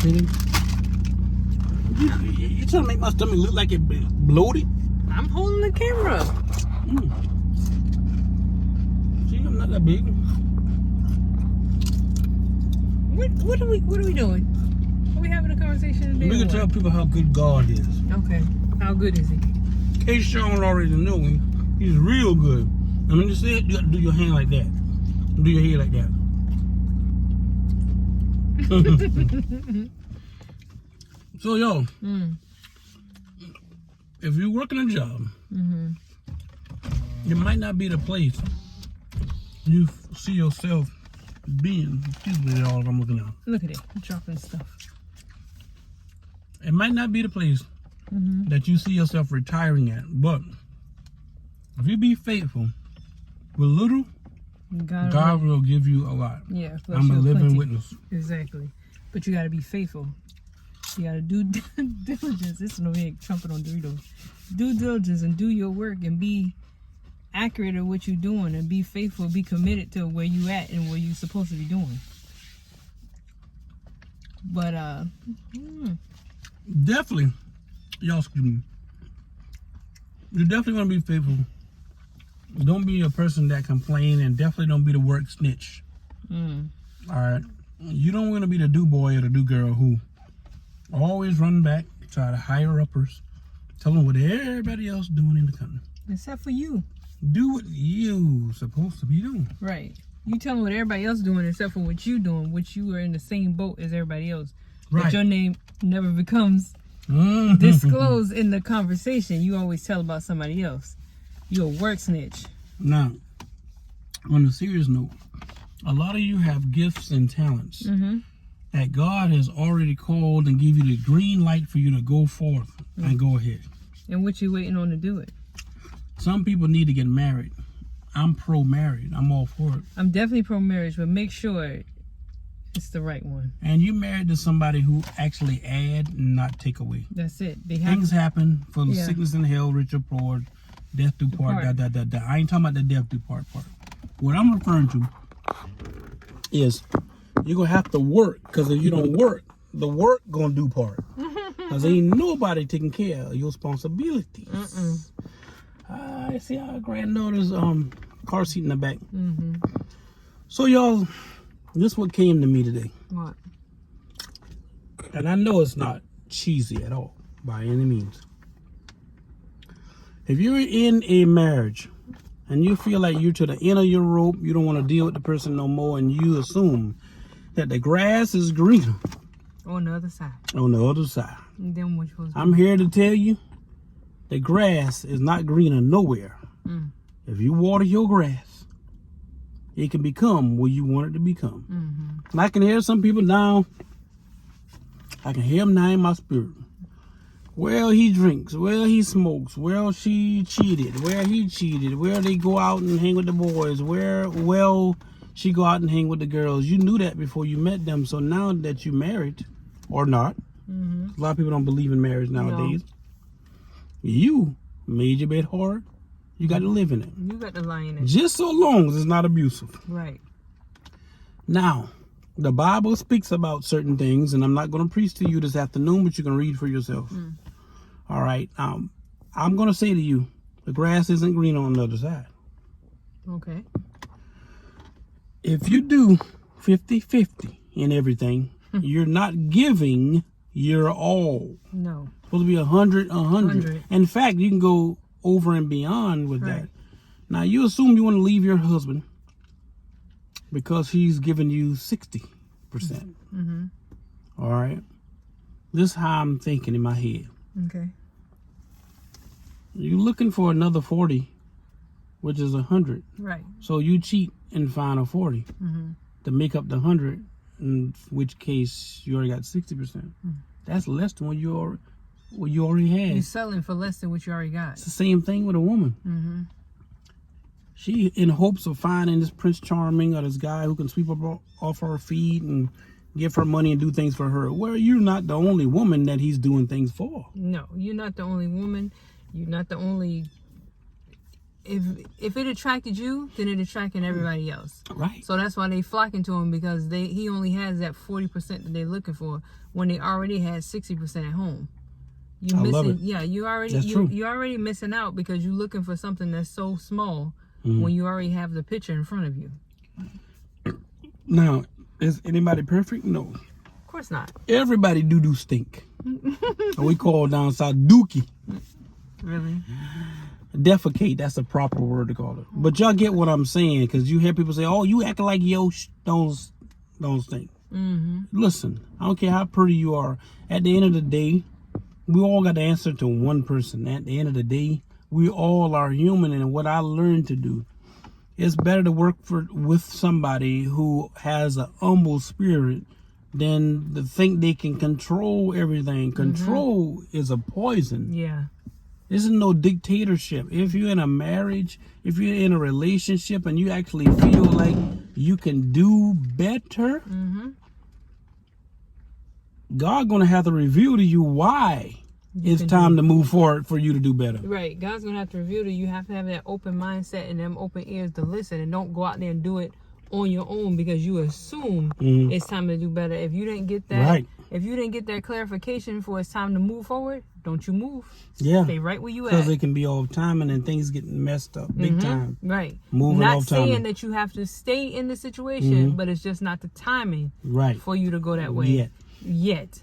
opinion. You're trying to make my stomach look like it bloated. I'm holding the camera. See, I'm not that big. What are we doing? Are we having a conversation today? We can tell people how good God is. Okay. How good is he? In case y'all already know him, he's real good. I mean, just say it, you got to do your hand like that. Do your head like that. So, yo, if you work in a job, it might not be the place you see yourself being. Excuse me, all I'm looking at. Look at it. I'm dropping stuff. It might not be the place that you see yourself retiring at, but if you be faithful with little, God will give you a lot. Yeah, I'm a living witness. Exactly. But you got to be faithful. You got to do diligence. This is no big trumpet on Doritos. Do diligence and do your work and be accurate at what you're doing and be faithful. Be committed to where you at and what you're supposed to be doing. But definitely, y'all excuse me. You definitely want to be faithful. Don't be a person that complain, and definitely don't be the work snitch. All right, you don't want to be the do boy or the do girl who always run back, try to hire uppers, tell them what everybody else doing in the company. except for you. Do what you supposed to be doing. Right. You tell them what everybody else doing except for what you doing, which you are in the same boat as everybody else. Right. But your name never becomes disclosed in the conversation. You always tell about somebody else. You're a work snitch. Now, on a serious note, a lot of you have gifts and talents that God has already called and give you the green light for you to go forth and go ahead. And what you waiting on to do it? Some people need to get married. I'm pro-married. I'm all for it. I'm definitely pro-marriage, but make sure it's the right one. And you married to somebody who actually add and not take away. That's it. They have Things happen for sickness and hell, rich or poor, death do part, I ain't talking about the death do part. What I'm referring to is you're going to have to work, because if you don't work, the work going to do part. Because ain't nobody taking care of your responsibilities. I see our granddaughter's car seat in the back. So y'all, this what came to me today. What? And I know it's not cheesy at all by any means. If you're in a marriage and you feel like you're to the end of your rope, you don't want to deal with the person no more, and you assume that the grass is greener On the other side. on the other side, And then which was I'm here to tell you the grass is not greener nowhere. If you water your grass, it can become what you want it to become. And I can hear some people now. I can hear them now in my spirit. Well, he drinks. Well, he smokes. Well, she cheated. Well, he cheated. Well, they go out and hang with the boys. Well, she go out and hang with the girls. You knew that before you met them. So now that you married, or not, a lot of people don't believe in marriage nowadays. No. You made your bed hard. You got to live in it. You got to lie in it. Just so long as it's not abusive. Right. Now, the Bible speaks about certain things, and I'm not going to preach to you this afternoon, but you can read for yourself. All right. I'm going to say to you, the grass isn't green on the other side. Okay. If you do 50-50 in everything, you're not giving your all. No. It's supposed to be 100. In fact, you can go over and beyond with that. Now, you assume you want to leave your husband because he's giving you 60%. All right. This is how I'm thinking in my head. Okay. You're looking for another 40, which is 100. Right. So you cheat and find a 40 to make up the 100, in which case you already got 60%. That's less than what you already had. You're selling for less than what you already got. It's the same thing with a woman. She in hopes of finding this Prince Charming or this guy who can sweep her off her feet and give her money and do things for her. Well, you're not the only woman that he's doing things for. No, you're not the only woman. You're not the only if it attracted you, then it attracted everybody else. Right. So that's why they flocking to him, because he only has that 40% that they're looking for when they already had 60% at home. You I love missing, it. yeah. You already missing out because you're looking for something that's so small when you already have the picture in front of you. Now, is anybody perfect? No. Of course not. Everybody do stink. We call down south dookie. Really? Defecate, that's the proper word to call it. But y'all get what I'm saying, because you hear people say, oh, you acting like yo don't stink. Listen, I don't care how pretty you are. At the end of the day, we all got to answer to one person. At the end of the day, we all are human, and what I learned to do, it's better to work with somebody who has an humble spirit than to think they can control everything. Control is a poison. Yeah. This is no dictatorship. If you're in a marriage, if you're in a relationship and you actually feel like you can do better, God gonna have to reveal to you why it's time to move forward for you to do better. Right. God's gonna have to reveal to you. You have to have that open mindset and them open ears to listen, and don't go out there and do it on your own because you assume it's time to do better. If you didn't get that, if you didn't get that clarification for it's time to move forward, don't you move. Yeah. Stay right where you at. Because it can be off timing and things getting messed up big time. Right. Moving not off timing. saying that you have to stay in the situation, but it's just not the timing Right. for you to go that way Yet.